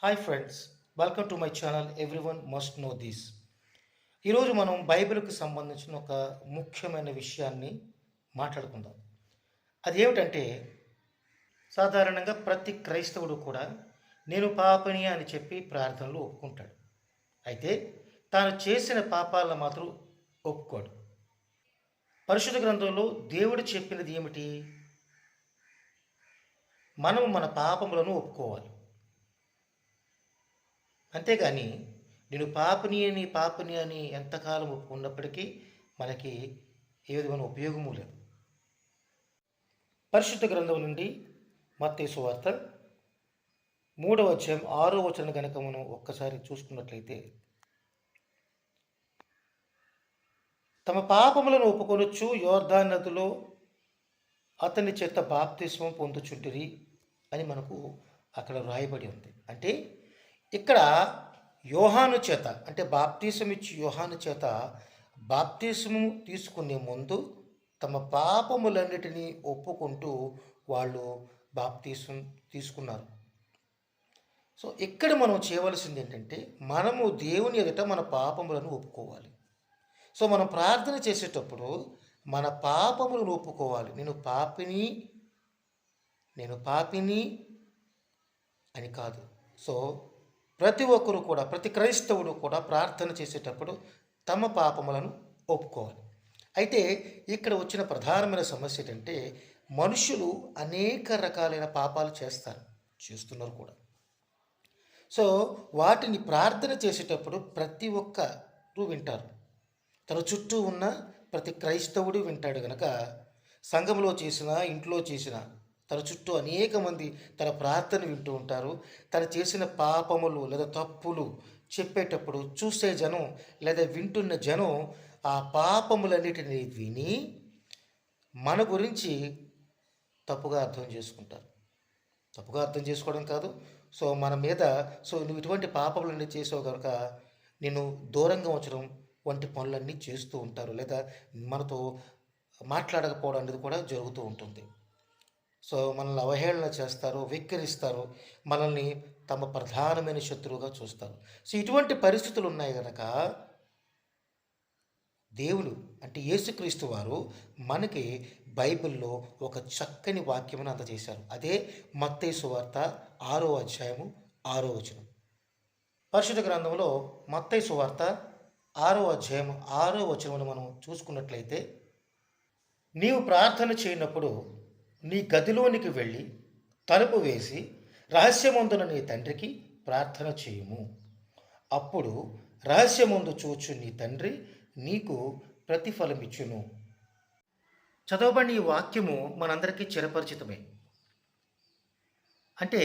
Hi friends, welcome to my channel. Everyone must know this. ఈరోజు మనం బైబిల్కి సంబంధించిన ఒక ముఖ్యమైన విషయాన్ని మాట్లాడుకుందాం. అదేమిటంటే, సాధారణంగా ప్రతి క్రైస్తవుడు కూడా నేను పాపని అని చెప్పి ప్రార్థనలు ఒప్పుకుంటాడు. అయితే తాను చేసిన పాపాలను మాత్రం ఒప్పుకోడు. పరిశుద్ధ గ్రంథంలో దేవుడు చెప్పినది ఏమిటి? మనం మన పాపములను ఒప్పుకోవాలి. అంతేగాని నేను పాపని అని ఎంతకాలం ఒప్పుకున్నప్పటికీ మనకి ఏ విధమైన ఉపయోగము లేదు. పరిశుద్ధ గ్రంథం నుండి మత్తయి సువార్త 3వ అధ్యాయం 6వ వచనం కనుక మనం ఒక్కసారి చూసుకున్నట్లయితే, తమ పాపములను ఒప్పుకొనొచ్చు యోర్దాను నదిలో అతని చేత బాప్తిస్మం పొందుచుంటిరి అని మనకు అక్కడ వ్రాయబడి ఉంది. అంటే ఇక్కడ యోహాను చేత, అంటే బాప్తిసం ఇచ్చి యోహాను చేత బాప్తిసము తీసుకునే ముందు తమ పాపములన్నిటినీ ఒప్పుకుంటూ వాళ్ళు బాప్తిసం తీసుకున్నారు. సో ఇక్కడ మనం చేయవలసింది ఏంటంటే, మనము దేవుని ఎదుట మన పాపములను ఒప్పుకోవాలి. సో మనం ప్రార్థన చేసేటప్పుడు మన పాపములను ఒప్పుకోవాలి. నేను పాపిని అని కాదు. సో ప్రతి ఒక్కరు కూడా, ప్రతి క్రైస్తవుడు కూడా ప్రార్థన చేసేటప్పుడు తమ పాపములను ఒప్పుకోవాలి. అయితే ఇక్కడ వచ్చిన ప్రధానమైన సమస్య ఏంటంటే, మనుషులు అనేక రకాలైన పాపాలు చేస్తున్నారు కూడా. సో వాటిని ప్రార్థన చేసేటప్పుడు ప్రతి ఒక్కరు వింటారు. తన చుట్టూ ఉన్న ప్రతి క్రైస్తవుడు వింటాడు గనక, సంఘంలో చేసినా ఇంట్లో చేసినా తన చుట్టూ అనేక మంది తన ప్రార్థన వింటూ ఉంటారు. తను చేసిన పాపములు లేదా తప్పులు చెప్పేటప్పుడు చూసే జనం లేదా వింటున్న జనం ఆ పాపములన్నిటిని విని మన గురించి తప్పుగా అర్థం చేసుకుంటారు. తప్పుగా అర్థం చేసుకోవడం కాదు, సో మన మీద నువ్వు ఇటువంటి పాపములన్నీ చేసావు కనుక నేను దూరంగా ఉంచడం వంటి పనులన్నీ చేస్తూ ఉంటారు. లేదా మనతో మాట్లాడకపోవడం అనేది కూడా జరుగుతూ ఉంటుంది. సో మనల్ని అవహేళన చేస్తారు, వెక్కిరిస్తారు, మనల్ని తమ ప్రధానమైన శత్రువుగా చూస్తారు. సో ఇటువంటి పరిస్థితులు ఉన్నాయి కనుక దేవుడు అంటే యేసుక్రీస్తు వారు మనకి బైబిల్లో ఒక చక్కని వాక్యమును అందజేశారు. అదే మత్తయి సువార్త 6వ అధ్యాయము 6వ వచనం. పరిశుద్ధ గ్రంథంలో మత్తయి సువార్త 6వ అధ్యాయం 6వ వచనమును మనం చూసుకున్నట్లయితే, నీవు ప్రార్థన చేయనప్పుడు నీ గదిలోనికి వెళ్ళి తలుపు వేసి రహస్యమందున నీ తండ్రికి ప్రార్థన చేయుము. అప్పుడు రహస్యమందు చూచు నీ తండ్రి నీకు ప్రతిఫలమిచ్చును. చదవబడిన ఈ వాక్యము మనందరికీ చిరపరిచితమే. అంటే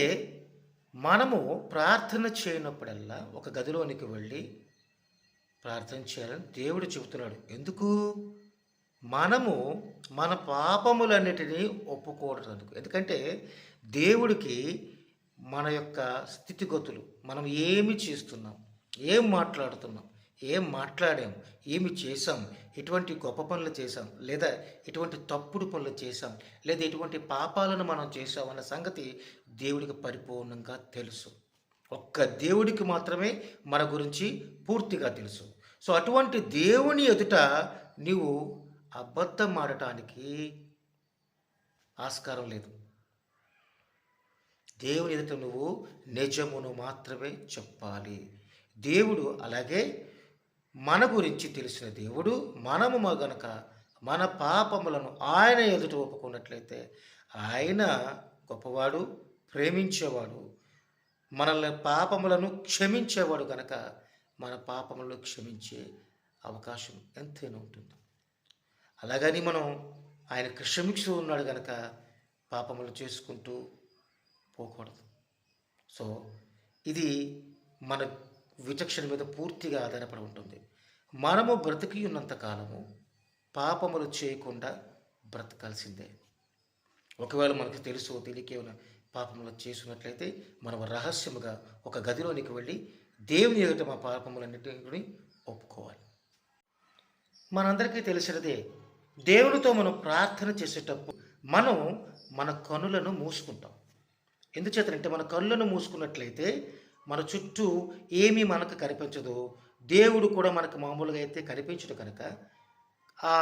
మనము ప్రార్థన చేయనప్పుడల్లా ఒక గదిలోనికి వెళ్ళి ప్రార్థన చేయాలని దేవుడు చెబుతున్నాడు. ఎందుకు? మనము మన పాపములన్నిటినీ ఒప్పుకోవడం. ఎందుకంటే దేవుడికి మన యొక్క స్థితిగతులు, మనం ఏమి చేస్తున్నాం, ఏం మాట్లాడుతున్నాం, ఏం మాట్లాడాం, ఏమి చేసాం, ఎటువంటి గొప్ప పనులు చేసాం, లేదా ఎటువంటి తప్పుడు పనులు చేసాం, లేదా ఎటువంటి పాపాలను మనం చేసాం అన్న సంగతి దేవుడికి పరిపూర్ణంగా తెలుసు. ఒక్క దేవుడికి మాత్రమే మన గురించి పూర్తిగా తెలుసు. సో అటువంటి దేవుని ఎదుట నీవు అబద్ధం ఆడటానికి ఆస్కారం లేదు. దేవుని ఎదుట నువ్వు నిజమును మాత్రమే చెప్పాలి. దేవుడు అలాగే మన గురించి తెలిసిన దేవుడు. మనము గనక మన పాపములను ఆయన ఎదుట ఒప్పుకున్నట్లయితే ఆయన గొప్పవాడు, ప్రేమించేవాడు, మనల్ని పాపములను క్షమించేవాడు. కనుక మన పాపములను క్షమించే అవకాశం ఎంతైనా ఉంటుంది. అలాగని మనం ఆయన క్షమిస్తూ ఉన్నాడు కనుక పాపములు చేసుకుంటూ పోకూడదు. సో ఇది మన విచక్షణ మీద పూర్తిగా ఆధారపడి ఉంటుంది. మనము బ్రతికి ఉన్నంత కాలము పాపములు చేయకుండా బ్రతకాల్సిందే. ఒకవేళ మనకు తెలుసు తెలియక ఏమైనా పాపములు చేసినట్లయితే మనం రహస్యముగా ఒక గదిలోనికి వెళ్ళి దేవుని ఎదుట మా పాపములన్నిటిని ఒప్పుకోవాలి. మనందరికీ తెలిసినదే, దేవునితో మనం ప్రార్థన చేసేటప్పుడు మనం మన కనులను మూసుకుంటాం. ఎందుచేతంటే మన కళ్ళను మూసుకున్నట్లయితే మన చుట్టూ ఏమీ మనకు కనిపించదు. దేవుడు కూడా మనకు మామూలుగా అయితే కనిపించడు కనుక ఆ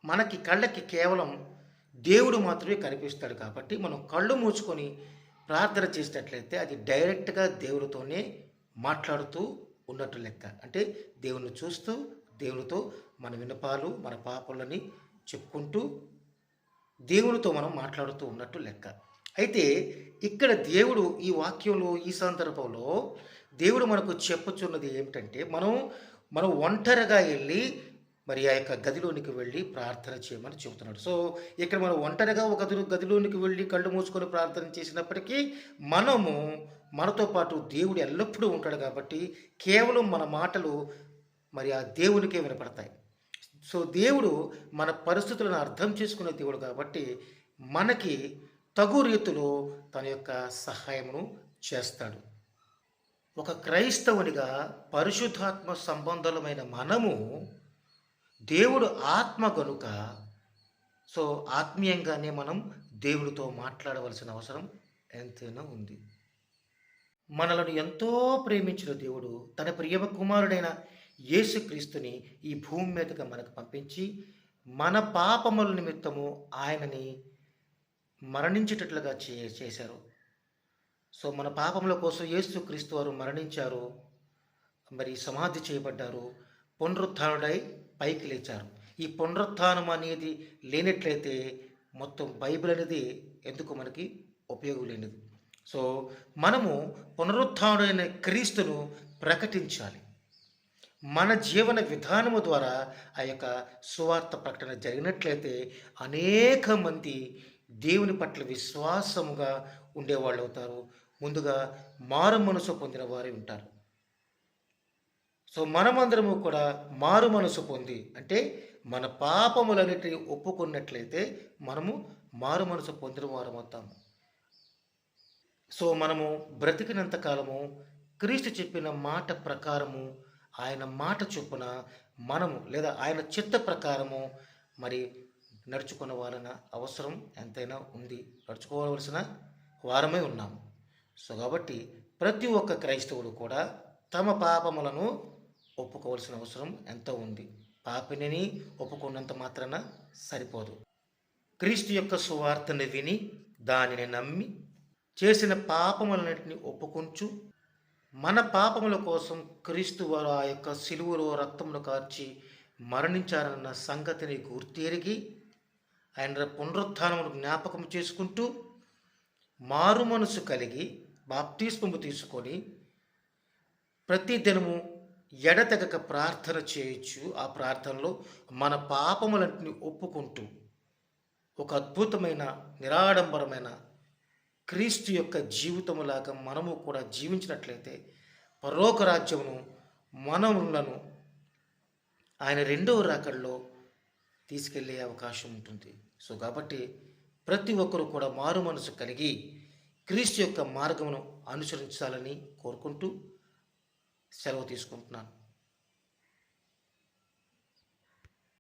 మనకి కళ్ళకి కేవలం దేవుడు మాత్రమే కనిపిస్తాడు కాబట్టి మనం కళ్ళు మూసుకొని ప్రార్థన చేసినట్లయితే అది డైరెక్ట్గా దేవుడితోనే మాట్లాడుతూ ఉన్నట్టు లెక్క. అంటే దేవుణ్ణి చూస్తూ దేవునితో మన విన్నపాలు మన పాపలని చెప్పుకుంటూ దేవునితో మనం మాట్లాడుతూ ఉన్నట్టు లెక్క. అయితే ఇక్కడ దేవుడు ఈ వాక్యంలో ఈ సందర్భంలో దేవుడు మనకు చెప్పుచున్నది ఏమిటంటే మనం ఒంటరిగా వెళ్ళి మరి ఆ యొక్క గదిలోనికి వెళ్ళి ప్రార్థన చేయమని చెబుతున్నాడు. సో ఇక్కడ మనం ఒంటరిగా ఒక గదిలోనికి వెళ్ళి కళ్ళు మూసుకొని ప్రార్థన చేసినప్పటికీ మనతో పాటు దేవుడు ఎల్లప్పుడూ ఉంటాడు కాబట్టి కేవలం మన మాటలు మరి ఆ దేవునికే వినపడతాయి. సో దేవుడు మన పరిస్థితులను అర్థం చేసుకునే దేవుడు కాబట్టి మనకి తగు రీతిలో తన యొక్క సహాయమును చేస్తాడు. ఒక క్రైస్తవునిగా పరిశుద్ధాత్మ సంబంధులమైన మనము దేవుడు ఆత్మ గనుక సో ఆత్మీయంగానే మనం దేవుడితో మాట్లాడవలసిన అవసరం ఎంతైనా ఉంది. మనలను ఎంతో ప్రేమించిన దేవుడు తన ప్రియమ కుమారుడైన యేసుక్రీస్తుని ఈ భూమి మీదగా మనకు పంపించి మన పాపముల నిమిత్తము ఆయనని మరణించేటట్లుగా చేశారు. సో మన పాపముల కోసం యేసుక్రీస్తు వారు మరణించారు, మరి సమాధి చేయబడ్డారు, పునరుత్థానుడై పైకి లేచారు. ఈ పునరుత్థానం అనేది లేనట్లయితే మొత్తం బైబిల్ అనేది ఎందుకు మనకి ఉపయోగం లేనిది. సో మనము పునరుత్థానుడైన క్రీస్తును ప్రకటించాలి. మన జీవన విధానము ద్వారా ఆ యొక్క సువార్త ప్రకటన జరిగినట్లయితే అనేక మంది దేవుని పట్ల విశ్వాసముగా ఉండేవాళ్ళు అవుతారు. ముందుగా మారు మనసు పొందిన వారు ఉంటారు. సో మనమందరము కూడా మారు మనసు పొంది అంటే మన పాపములన్నిటిని ఒప్పుకున్నట్లయితే మనము మారు మనసు పొందిన వారం అవుతాము. సో మనము బ్రతికినంత కాలము క్రీస్తు చెప్పిన మాట ప్రకారము ఆయన మాట చొప్పున మనము లేదా ఆయన చిత్త ప్రకారము మరి నడుచుకున్న వారన అవసరం ఎంతైనా ఉంది, నడుచుకోవలసిన వారమే ఉన్నాము. సో కాబట్టి ప్రతి ఒక్క క్రైస్తవుడు కూడా తమ పాపములను ఒప్పుకోవాల్సిన అవసరం ఎంతో ఉంది. పాపిని ఒప్పుకున్నంత మాత్రాన సరిపోదు. క్రీస్తు యొక్క సువార్తను విని దానిని నమ్మి చేసిన పాపములన్నింటినీ ఒప్పుకొంచు మన పాపముల కోసం క్రీస్తు వారు ఆ యొక్క సిలువలో రక్తమును కార్చి మరణించారన్న సంగతిని గుర్తెరిగి ఆయన పునరుత్థానమును జ్ఞాపకం చేసుకుంటూ మారు మనసు కలిగి బాప్తిస్మము తీసుకొని ప్రతి దినము ఎడతెగక ప్రార్థన చేయొచ్చు. ఆ ప్రార్థనలో మన పాపములన్నింటినీ ఒప్పుకుంటూ ఒక అద్భుతమైన నిరాడంబరమైన క్రీస్తు యొక్క జీవితములాగా మనము కూడా జీవించినట్లయితే పరలోక రాజ్యమును మనములను ఆయన రెండవ రాకడలో తీసుకెళ్లే అవకాశం ఉంటుంది. సో కాబట్టి ప్రతి ఒక్కరూ కూడా మారు మనసు కలిగి క్రీస్తు యొక్క మార్గమును అనుసరించాలని కోరుకుంటూ సెలవు తీసుకుంటున్నాను.